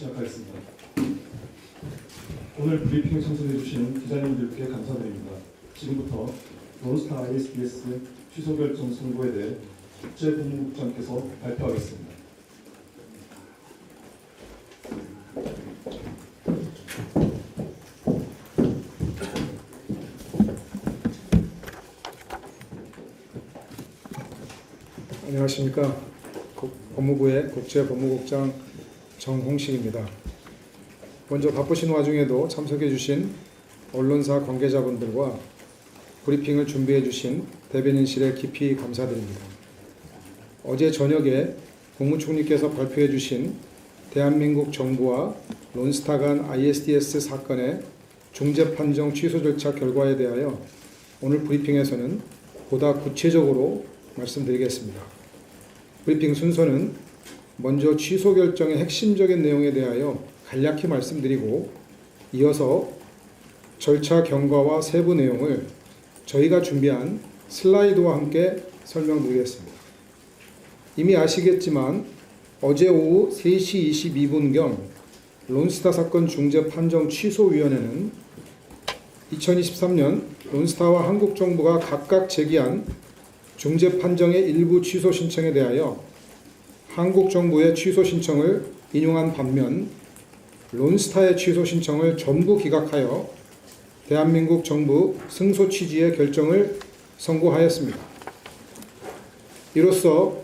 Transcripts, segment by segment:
시작하겠습니다. 오늘 브리핑에 참석해 주신 기자님들께 감사드립니다. 지금부터 론스타 ISDS 취소 결정 선고에 대해 국제법무국장께서 발표하겠습니다. 안녕하십니까. 법무부의 국제법무국장 정홍식입니다. 먼저 바쁘신 와중에도 참석해 주신 언론사 관계자분들과 브리핑을 준비해 주신 대변인실에 깊이 감사드립니다. 어제 저녁에 국무총리께서 발표해 주신 대한민국 정부와 론스타 간 ISDS 사건의 중재 판정 취소 절차 결과에 대하여 오늘 브리핑에서는 보다 구체적으로 말씀드리겠습니다. 브리핑 순서는 먼저 취소 결정의 핵심적인 내용에 대하여 간략히 말씀드리고 이어서 절차 경과와 세부 내용을 저희가 준비한 슬라이드와 함께 설명드리겠습니다. 이미 아시겠지만 어제 오후 3시 22분경 론스타 사건 중재 판정 취소위원회는 2023년 론스타와 한국 정부가 각각 제기한 중재 판정의 일부 취소 신청에 대하여 한국 정부의 취소 신청을 인용한 반면 론스타의 취소 신청을 전부 기각하여 대한민국 정부 승소 취지의 결정을 선고하였습니다. 이로써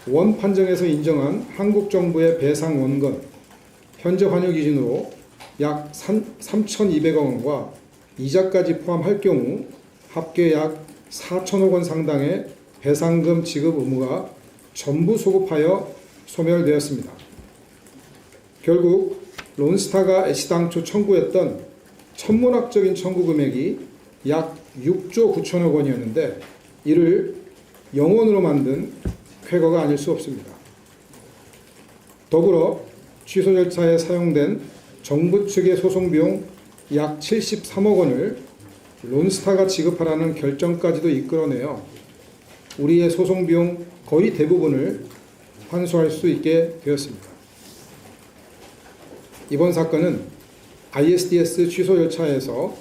원 판정에서 인정한 한국 정부의 배상 원금 현재 환율 기준으로 약 3,200억 원과 이자까지 포함할 경우 합계 약 4천억 원 상당의 배상금 지급 의무가 전부 소급하여 소멸되었습니다. 결국 론스타가 애시당초 청구했던 천문학적인 청구 금액이 약 6조 9천억 원이었는데 이를 0원으로 만든 쾌거가 아닐 수 없습니다. 더불어 취소 절차에 사용된 정부 측의 소송 비용 약 73억 원을 론스타가 지급하라는 결정까지도 이끌어내어 우리의 소송 비용 거의 대부분을 환수할 수 있게 되었습니다. 이번 사건은 ISDS 취소 절차에서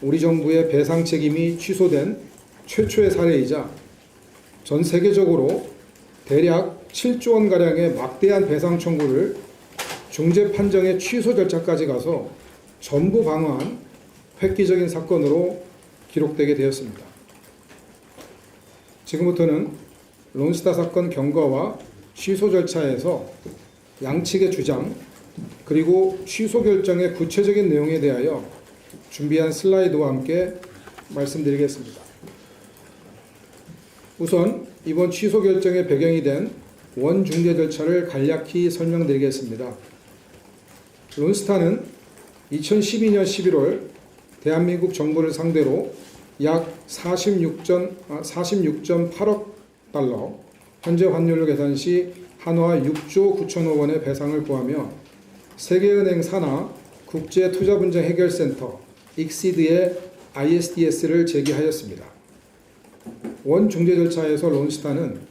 우리 정부의 배상 책임이 취소된 최초의 사례이자 전 세계적으로 대략 7조 원가량의 막대한 배상 청구를 중재 판정의 취소 절차까지 가서 전부 방어한 획기적인 사건으로 기록되게 되었습니다. 지금부터는 론스타 사건 경과와 취소 절차에서 양측의 주장 그리고 취소 결정의 구체적인 내용에 대하여 준비한 슬라이드와 함께 말씀드리겠습니다. 우선 이번 취소 결정의 배경이 된 원중재 절차를 간략히 설명드리겠습니다. 론스타는 2012년 11월 대한민국 정부를 상대로 약 46.8억 달러, 현재 환율로 계산 시 한화 6조 9천억 원의 배상을 구하며 세계은행 산하 국제투자분쟁 해결센터 익시드의 ISDS를 제기하였습니다. 원중재 절차에서 론스타는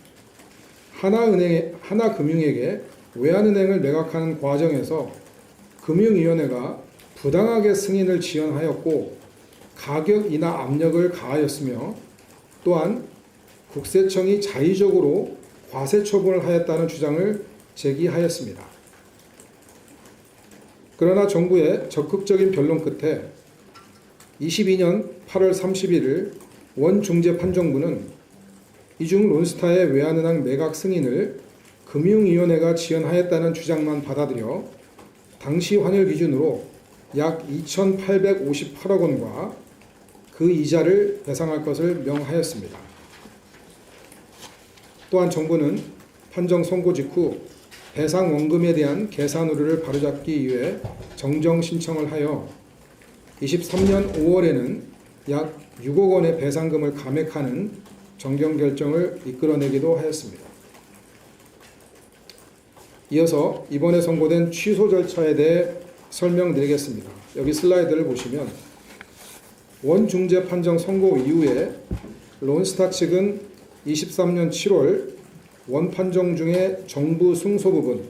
하나금융에게 외환은행을 매각하는 과정에서 금융위원회가 부당하게 승인을 지연하였고 가격 인하 압력을 가하였으며 또한 국세청이 자의적으로 과세 처분을 하였다는 주장을 제기하였습니다. 그러나 정부의 적극적인 변론 끝에 22년 8월 31일 원중재판정부는 이중 론스타의 외환은행 매각 승인을 금융위원회가 지연하였다는 주장만 받아들여 당시 환율 기준으로 약 2,858억 원과 그 이자를 배상할 것을 명하였습니다. 또한 정부는 판정 선고 직후 배상 원금에 대한 계산 오류를 바로잡기 위해 정정 신청을 하여 23년 5월에는 약 6억 원의 배상금을 감액하는 정경 결정을 이끌어내기도 하였습니다. 이어서 이번에 선고된 취소 절차에 대해 설명드리겠습니다. 여기 슬라이드를 보시면 원중재 판정 선고 이후에 론스타 측은 23년 7월 원판정 중에 정부 승소 부분,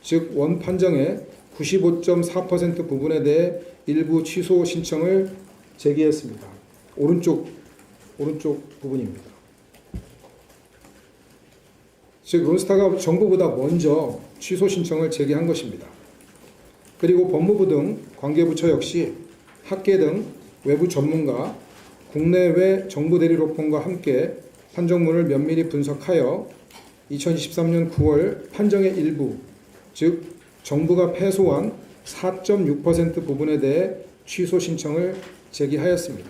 즉 원판정의 95.4% 부분에 대해 일부 취소 신청을 제기했습니다. 오른쪽 부분입니다. 즉 론스타가 정부보다 먼저 취소 신청을 제기한 것입니다. 그리고 법무부 등 관계부처 역시 학계 등 외부 전문가, 국내외 정부 대리로펌과 함께 판정문을 면밀히 분석하여 2023년 9월 판정의 일부, 즉 정부가 패소한 4.6% 부분에 대해 취소 신청을 제기하였습니다.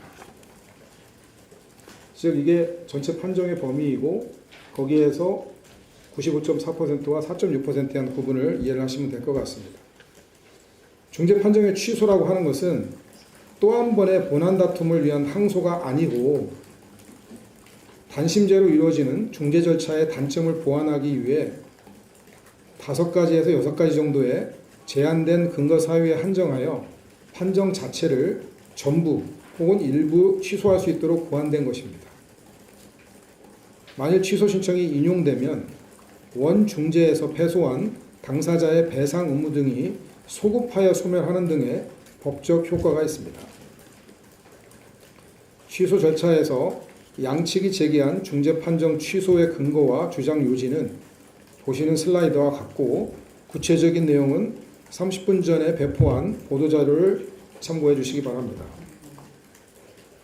즉 이게 전체 판정의 범위이고 거기에서 95.4%와 4.6%에 한 부분을 이해를 하시면 될 것 같습니다. 중재 판정의 취소라고 하는 것은 또 한 번의 본안 다툼을 위한 항소가 아니고 단심제로 이루어지는 중재 절차의 단점을 보완하기 위해 5가지에서 6가지 정도의 제한된 근거 사유에 한정하여 판정 자체를 전부 혹은 일부 취소할 수 있도록 고안된 것입니다. 만일 취소 신청이 인용되면 원중재에서 패소한 당사자의 배상 의무 등이 소급하여 소멸하는 등의 법적 효과가 있습니다. 취소 절차에서 양측이 제기한 중재 판정 취소의 근거와 주장 요지는 보시는 슬라이드와 같고 구체적인 내용은 30분 전에 배포한 보도자료를 참고해 주시기 바랍니다.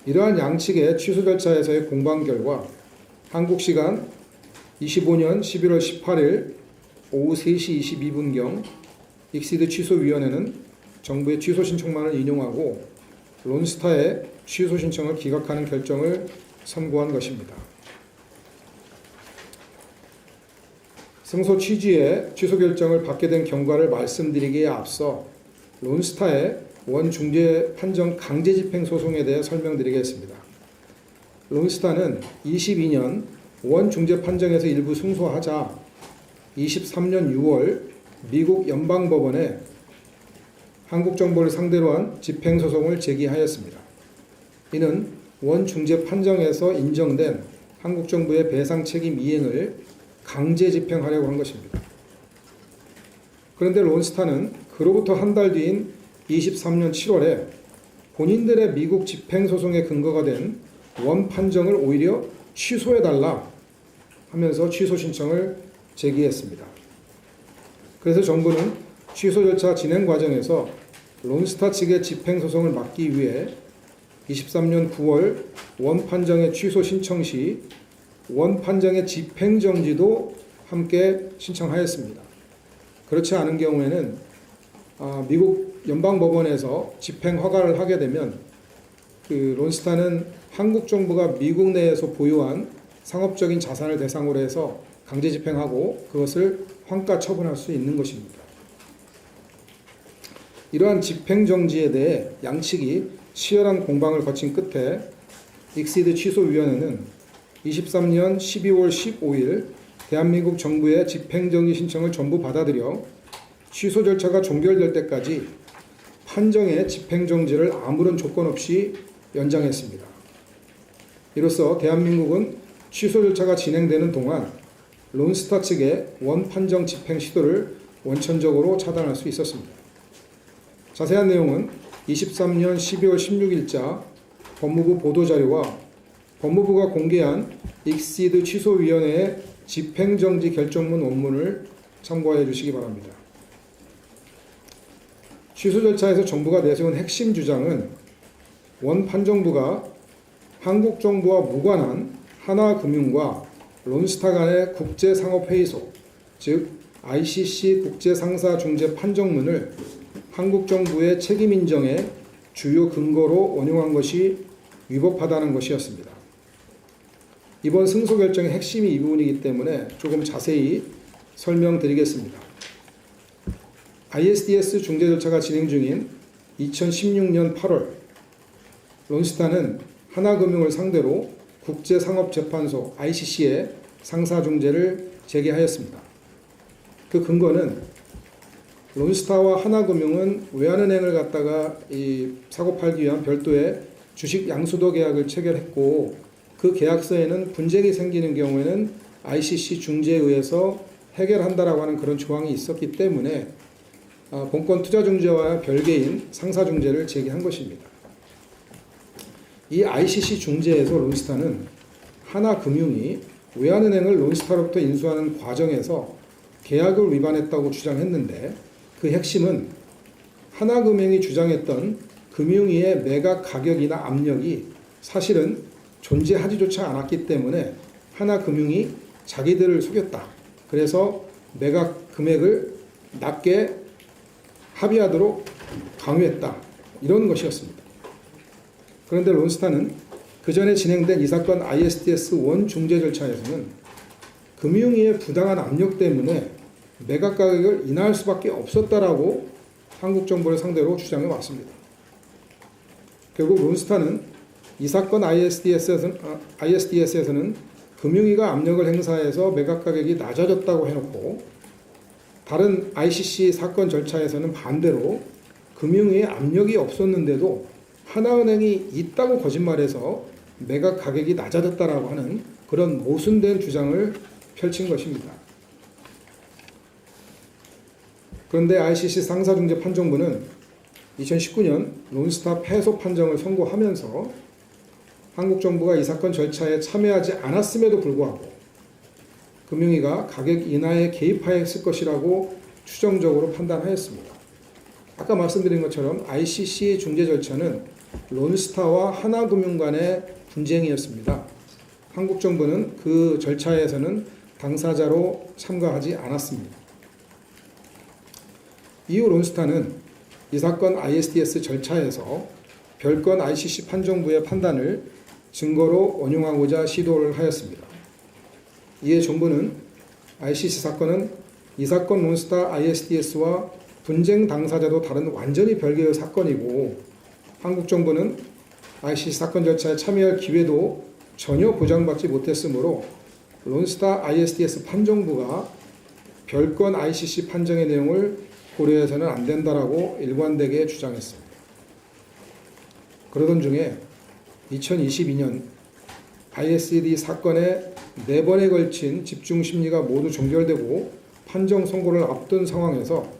이러한 양측의 취소 절차에서의 공방 결과 한국 시간 25년 11월 18일 오후 3시 22분경 익시드 취소위원회는 정부의 취소 신청만을 인용하고 론스타의 취소 신청을 기각하는 결정을 선고한 것입니다. 승소 취지의 취소 결정을 받게 된 경과를 말씀드리기에 앞서 론스타의 원중재 판정 강제 집행 소송에 대해 설명드리겠습니다. 론스타는 22년 원중재 판정에서 일부 승소하자 23년 6월 미국 연방법원에 한국 정부를 상대로 한 집행소송을 제기하였습니다. 이는 원중재 판정에서 인정된 한국 정부의 배상 책임 이행을 강제 집행하려고 한 것입니다. 그런데 론스타는 그로부터 한 달 뒤인 23년 7월에 본인들의 미국 집행소송의 근거가 된 원 판정을 오히려 취소해달라 하면서 취소 신청을 제기했습니다. 그래서 정부는 취소 절차 진행 과정에서 론스타 측의 집행소송을 막기 위해 23년 9월 원 판정의 취소 신청 시 원 판정의 집행정지도 함께 신청하였습니다. 그렇지 않은 경우에는 미국 연방법원에서 집행 허가를 하게 되면 그 론스타는 한국 정부가 미국 내에서 보유한 상업적인 자산을 대상으로 해서 강제 집행하고 그것을 환가 처분할 수 있는 것입니다. 이러한 집행정지에 대해 양측이 치열한 공방을 거친 끝에 익시드 취소위원회는 23년 12월 15일 대한민국 정부의 집행정지 신청을 전부 받아들여 취소 절차가 종결될 때까지 판정의 집행정지를 아무런 조건 없이 연장했습니다. 이로써 대한민국은 취소 절차가 진행되는 동안 론스타 측의 원 판정 집행 시도를 원천적으로 차단할 수 있었습니다. 자세한 내용은 23년 12월 16일자 법무부 보도자료와 법무부가 공개한 익시드 취소위원회의 집행정지 결정문 원문을 참고해 주시기 바랍니다. 취소 절차에서 정부가 내세운 핵심 주장은 원 판정부가 한국 정부와 무관한 하나금융과 론스타 간의 국제상업회의소, 즉 ICC 국제상사중재 판정문을 한국 정부의 책임 인정의 주요 근거로 원용한 것이 위법하다는 것이었습니다. 이번 승소 결정의 핵심이 이 부분이기 때문에 조금 자세히 설명드리겠습니다. ISDS 중재 절차가 진행 중인 2016년 8월 론스타는 하나금융을 상대로 국제상업재판소 ICC에 상사중재를 제기하였습니다. 그 근거는 론스타와 하나금융은 외환은행을 갖다가 이 사고 팔기 위한 별도의 주식 양수도 계약을 체결했고 그 계약서에는 분쟁이 생기는 경우에는 ICC 중재에 의해서 해결한다라고 하는 그런 조항이 있었기 때문에 본권 투자중재와 별개인 상사중재를 제기한 것입니다. 이 ICC 중재에서 론스타는 하나금융이 외환은행을 론스타로부터 인수하는 과정에서 계약을 위반했다고 주장했는데, 그 핵심은 하나금융이 주장했던 금융위의 매각 가격이나 압력이 사실은 존재하지조차 않았기 때문에 하나금융이 자기들을 속였다. 그래서 매각 금액을 낮게 합의하도록 강요했다. 이런 것이었습니다. 그런데 론스타는 그 전에 진행된 이 사건 ISDS 원 중재 절차에서는 금융위의 부당한 압력 때문에 매각 가격을 인하할 수밖에 없었다라고 한국 정부를 상대로 주장해 왔습니다. 결국 론스타는 이 사건 ISDS에서는 금융위가 압력을 행사해서 매각 가격이 낮아졌다고 해놓고, 다른 ICC 사건 절차에서는 반대로 금융위에 압력이 없었는데도 하나은행이 있다고 거짓말해서 매각 가격이 낮아졌다라고 하는 그런 모순된 주장을 펼친 것입니다. 그런데 ICC 상사중재 판정부는 2019년 론스타 패소 판정을 선고하면서 한국 정부가 이 사건 절차에 참여하지 않았음에도 불구하고 금융위가 가격 인하에 개입하였을 것이라고 추정적으로 판단하였습니다. 아까 말씀드린 것처럼 ICC 중재 절차는 론스타와 하나금융 간의 분쟁이었습니다. 한국 정부는 그 절차에서는 당사자로 참가하지 않았습니다. 이후 론스타는 이 사건 ISDS 절차에서 별건 ICC 판정부의 판단을 증거로 원용하고자 시도를 하였습니다. 이에 정부는 ICC 사건은 이 사건 론스타 ISDS와 분쟁 당사자도 다른 완전히 별개의 사건이고, 한국 정부는 ICC 사건 절차에 참여할 기회도 전혀 보장받지 못했으므로 론스타 ISDS 판정부가 별건 ICC 판정의 내용을 고려해서는 안 된다라고 일관되게 주장했습니다. 그러던 중에 2022년 ISD 사건의 4번에 걸친 집중 심리가 모두 종결되고 판정 선고를 앞둔 상황에서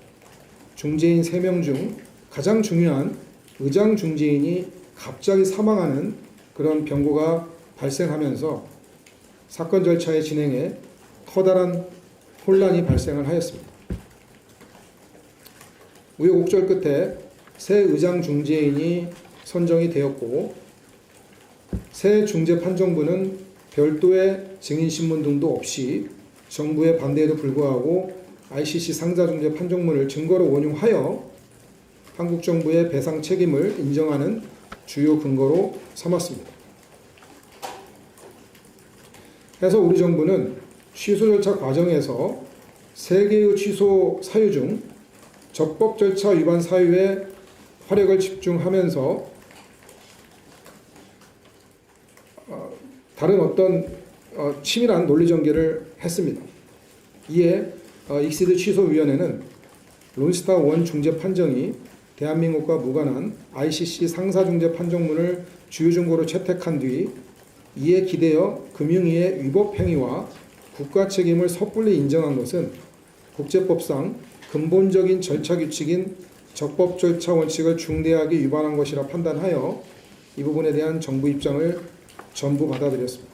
중재인 3명 중 가장 중요한 의장 중재인이 갑자기 사망하는 그런 병고가 발생하면서 사건 절차의 진행에 커다란 혼란이 발생을 하였습니다. 우여곡절 끝에 새 의장 중재인이 선정이 되었고, 새 중재 판정부는 별도의 증인신문 등도 없이 정부의 반대에도 불구하고 ICC 상자중재 판정문을 증거로 원용하여 한국 정부의 배상 책임을 인정하는 주요 근거로 삼았습니다. 해서 우리 정부는 취소 절차 과정에서 3개의 취소 사유 중 적법 절차 위반 사유에 화력을 집중하면서 다른 어떤 치밀한 논리 전개를 했습니다. 이에 익시드 취소위원회는 론스타 원 중재 판정이 대한민국과 무관한 ICC 상사중재 판정문을 주요 증거로 채택한 뒤 이에 기대어 금융위의 위법 행위와 국가 책임을 섣불리 인정한 것은 국제법상 근본적인 절차 규칙인 적법 절차 원칙을 중대하게 위반한 것이라 판단하여 이 부분에 대한 정부 입장을 전부 받아들였습니다.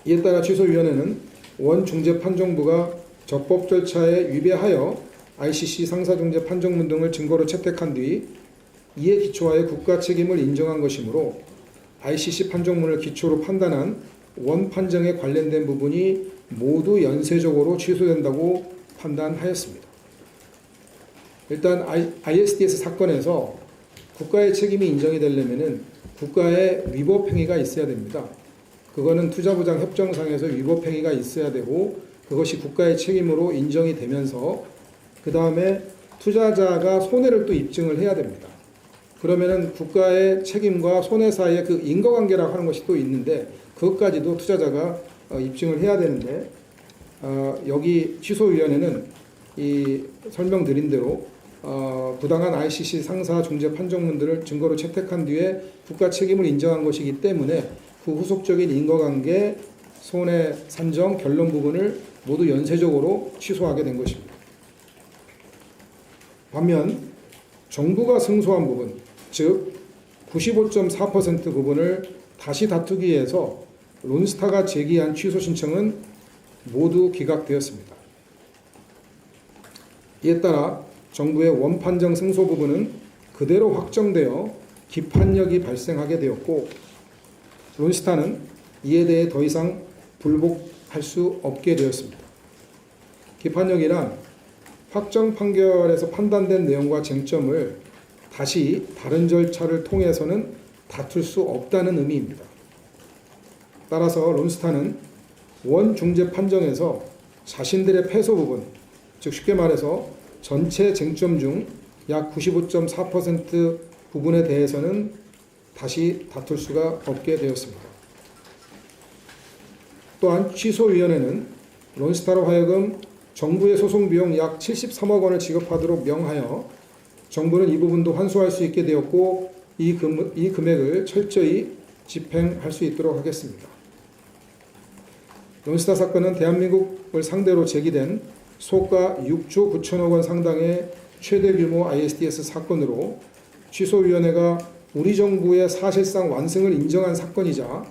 이에 따라 취소위원회는 원중재 판정부가 적법 절차에 위배하여 ICC 상사중재 판정문 등을 증거로 채택한 뒤 이에 기초하여 국가 책임을 인정한 것이므로 ICC 판정문을 기초로 판단한 원 판정에 관련된 부분이 모두 연쇄적으로 취소된다고 판단하였습니다. 일단 ISDS 사건에서 국가의 책임이 인정이 되려면 국가의 위법 행위가 있어야 됩니다. 그거는 투자보장 협정상에서 위법 행위가 있어야 되고, 그것이 국가의 책임으로 인정이 되면서 그 다음에 투자자가 손해를 또 입증을 해야 됩니다. 그러면은 국가의 책임과 손해 사이에 그 인과관계라고 하는 것이 또 있는데, 그것까지도 투자자가 입증을 해야 되는데, 여기 취소위원회는 이 설명드린 대로 부당한 ICC 상사 중재 판정문들을 증거로 채택한 뒤에 국가 책임을 인정한 것이기 때문에 그 후속적인 인과관계, 손해 산정, 결론 부분을 모두 연쇄적으로 취소하게 된 것입니다. 반면 정부가 승소한 부분, 즉 95.4% 부분을 다시 다투기 위해서 론스타가 제기한 취소 신청은 모두 기각되었습니다. 이에 따라 정부의 원판정 승소 부분은 그대로 확정되어 기판력이 발생하게 되었고, 론스타는 이에 대해 더 이상 불복할 수 없게 되었습니다. 기판력이란 확정 판결에서 판단된 내용과 쟁점을 다시 다른 절차를 통해서는 다툴 수 없다는 의미입니다. 따라서 론스타는 원중재 판정에서 자신들의 패소 부분, 즉 쉽게 말해서 전체 쟁점 중 약 95.4% 부분에 대해서는 다시 다툴 수가 없게 되었습니다. 또한 취소위원회는 론스타로 하여금 정부의 소송 비용 약 73억 원을 지급하도록 명하여 정부는 이 부분도 환수할 수 있게 되었고, 이 금액을 철저히 집행할 수 있도록 하겠습니다. 론스타 사건은 대한민국을 상대로 제기된 소가 6조 9천억 원 상당의 최대 규모 ISDS 사건으로 취소위원회가 우리 정부의 사실상 완승을 인정한 사건이자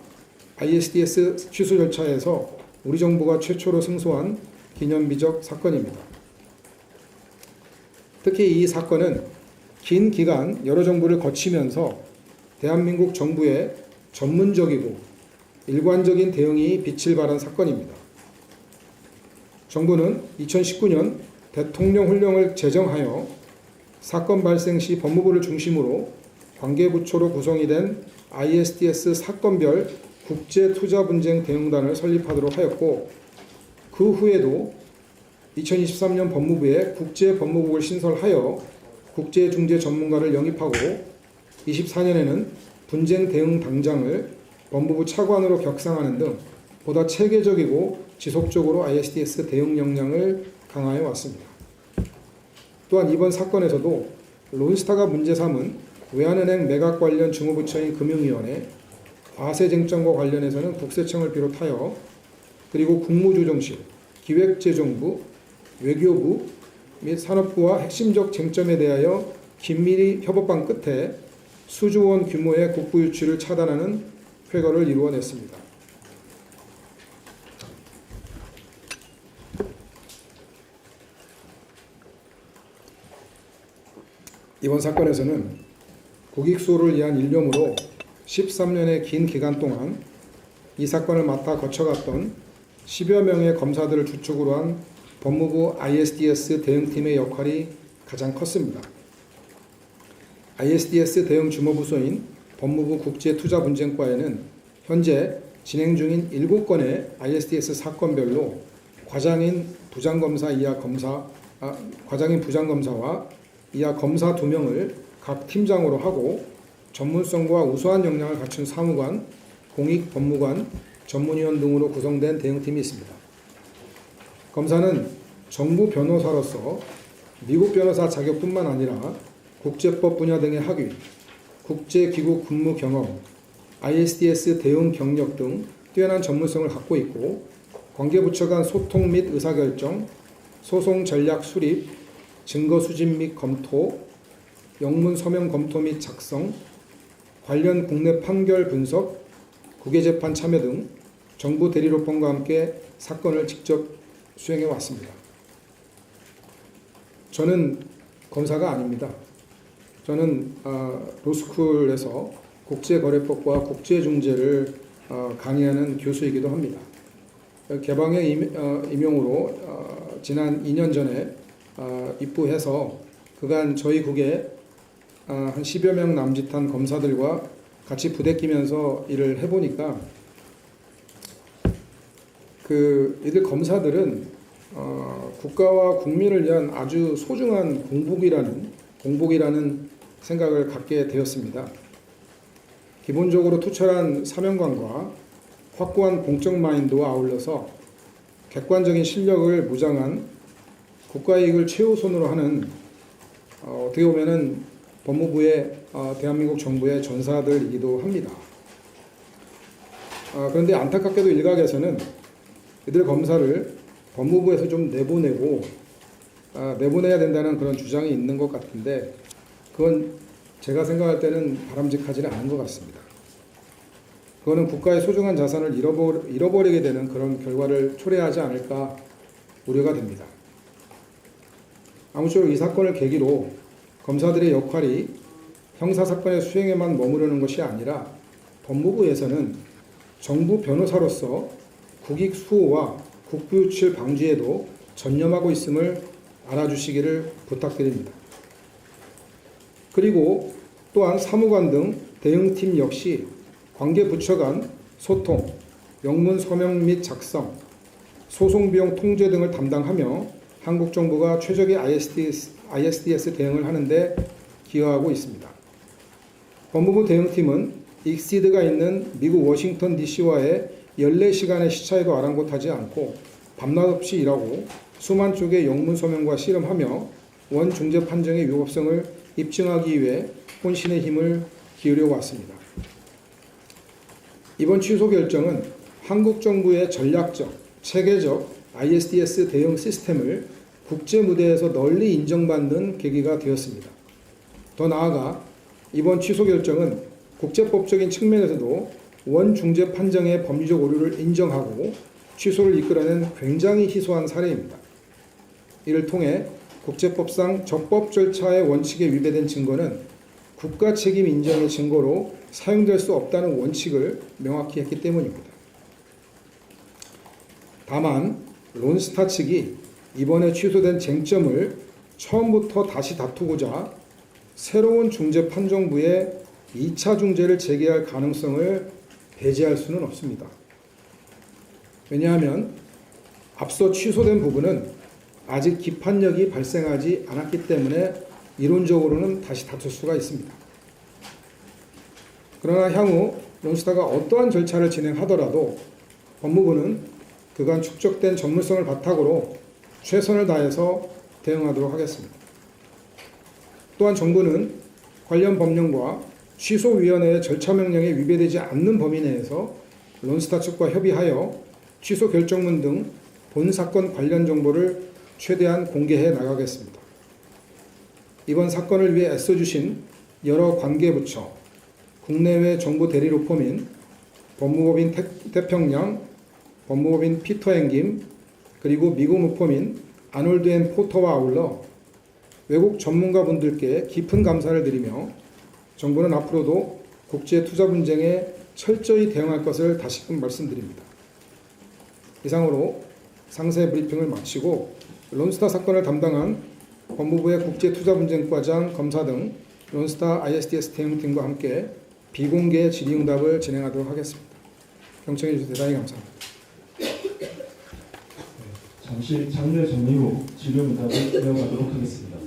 ISDS 취소 절차에서 우리 정부가 최초로 승소한 기념비적 사건입니다. 특히 이 사건은 긴 기간 여러 정부를 거치면서 대한민국 정부의 전문적이고 일관적인 대응이 빛을 발한 사건입니다. 정부는 2019년 대통령 훈령을 제정하여 사건 발생 시 법무부를 중심으로 관계부처로 구성이 된 ISDS 사건별 국제투자분쟁 대응단을 설립하도록 하였고, 그 후에도 2023년 법무부에 국제법무국을 신설하여 국제중재 전문가를 영입하고 24년에는 분쟁 대응 당장을 법무부 차관으로 격상하는 등 보다 체계적이고 지속적으로 ISDS 대응 역량을 강화해 왔습니다. 또한 이번 사건에서도 론스타가 문제 삼은 외환은행 매각 관련 주무부처인 금융위원회, 과세쟁점과 관련해서는 국세청을 비롯하여 그리고 국무조정실, 기획재정부, 외교부 및 산업부와 핵심적 쟁점에 대하여 긴밀히 협업한 끝에 수조 원 규모의 국부 유출을 차단하는 쾌거를 이루어냈습니다. 이번 사건에서는 국익수호를 위한 일념으로 13년의 긴 기간 동안 이 사건을 맡아 거쳐갔던 10여 명의 검사들을 주축으로 한 법무부 ISDS 대응팀의 역할이 가장 컸습니다. ISDS 대응 주무부서인 법무부 국제투자분쟁과에는 현재 진행 중인 7건의 ISDS 사건별로 과장인 부장검사와 이하 검사 2명을 각 팀장으로 하고 전문성과 우수한 역량을 갖춘 사무관, 공익법무관, 전문위원 등으로 구성된 대응팀이 있습니다. 검사는 정부 변호사로서 미국 변호사 자격뿐만 아니라 국제법 분야 등의 학위, 국제기구 근무 경험, ISDS 대응 경력 등 뛰어난 전문성을 갖고 있고, 관계부처 간 소통 및 의사결정, 소송 전략 수립, 증거 수집 및 검토, 영문 서명 검토 및 작성, 관련 국내 판결 분석, 국외재판 참여 등 정부 대리로펌과 함께 사건을 직접 수행해 왔습니다. 저는 검사가 아닙니다. 저는 로스쿨에서 국제거래법과 국제중재를 강의하는 교수이기도 합니다. 개방의 임용으로 지난 2년 전에 입부해서 그간 저희 국에 한 10여 명 남짓한 검사들과 같이 부대끼면서 일을 해보니까 이들 검사들은 국가와 국민을 위한 아주 소중한 공복이라는 생각을 갖게 되었습니다. 기본적으로 투철한 사명감과 확고한 공적 마인드와 아울러서 객관적인 실력을 무장한 국가이익을 최우선으로 하는 어떻게 보면은 법무부의 대한민국 정부의 전사들이기도 합니다. 그런데 안타깝게도 일각에서는 이들 검사를 법무부에서 좀 내보내고 내보내야 된다는 그런 주장이 있는 것 같은데 그건 제가 생각할 때는 바람직하지는 않은 것 같습니다. 그거는 국가의 소중한 자산을 잃어버리게 되는 그런 결과를 초래하지 않을까 우려가 됩니다. 아무쪼록 이 사건을 계기로 검사들의 역할이 형사사건의 수행에만 머무르는 것이 아니라 법무부에서는 정부 변호사로서 국익 수호와 국부유출 방지에도 전념하고 있음을 알아주시기를 부탁드립니다. 그리고 또한 사무관 등 대응팀 역시 관계부처 간 소통, 영문 서명 및 작성, 소송비용 통제 등을 담당하며 한국 정부가 최적의 ISDS 대응을 하는데 기여하고 있습니다. 법무부 대응팀은 익시드가 있는 미국 워싱턴 DC와의 14시간의 시차에도 아랑곳하지 않고 밤낮 없이 일하고 수만 쪽의 영문 서명과 씨름하며 원 중재 판정의 위법성을 입증하기 위해 혼신의 힘을 기울여 왔습니다. 이번 취소 결정은 한국 정부의 전략적, 체계적 ISDS 대응 시스템을 국제 무대에서 널리 인정받는 계기가 되었습니다. 더 나아가 이번 취소 결정은 국제법적인 측면에서도 원 중재 판정의 법리적 오류를 인정하고 취소를 이끌어낸 굉장히 희소한 사례입니다. 이를 통해 국제법상 적법 절차의 원칙에 위배된 증거는 국가 책임 인정의 증거로 사용될 수 없다는 원칙을 명확히 했기 때문입니다. 다만 론스타 측이 이번에 취소된 쟁점을 처음부터 다시 다투고자 새로운 중재 판정부에 2차 중재를 제기할 가능성을 배제할 수는 없습니다. 왜냐하면 앞서 취소된 부분은 아직 기판력이 발생하지 않았기 때문에 이론적으로는 다시 다툴 수가 있습니다. 그러나 향후 론스타가 어떠한 절차를 진행하더라도 법무부는 그간 축적된 전문성을 바탕으로 최선을 다해서 대응하도록 하겠습니다. 또한 정부는 관련 법령과 취소위원회의 절차 명령에 위배되지 않는 범위 내에서 론스타 측과 협의하여 취소 결정문 등 본 사건 관련 정보를 최대한 공개해 나가겠습니다. 이번 사건을 위해 애써주신 여러 관계부처, 국내외 정부 대리 로펌인 법무법인 태평양, 법무법인 피터 앤 김, 그리고 미국 로펌인 아놀드 앤 포터와 아울러 외국 전문가분들께 깊은 감사를 드리며 정부는 앞으로도 국제 투자 분쟁에 철저히 대응할 것을 다시금 말씀드립니다. 이상으로 상세 브리핑을 마치고 론스타 사건을 담당한 법무부의 국제투자분쟁과장 검사 등 론스타 ISDS 대응팀과 함께 비공개 질의응답을 진행하도록 하겠습니다. 경청해 주셔서 대단히 감사합니다. 잠시 장례 정리 후 질의응답을 이어가도록 하겠습니다.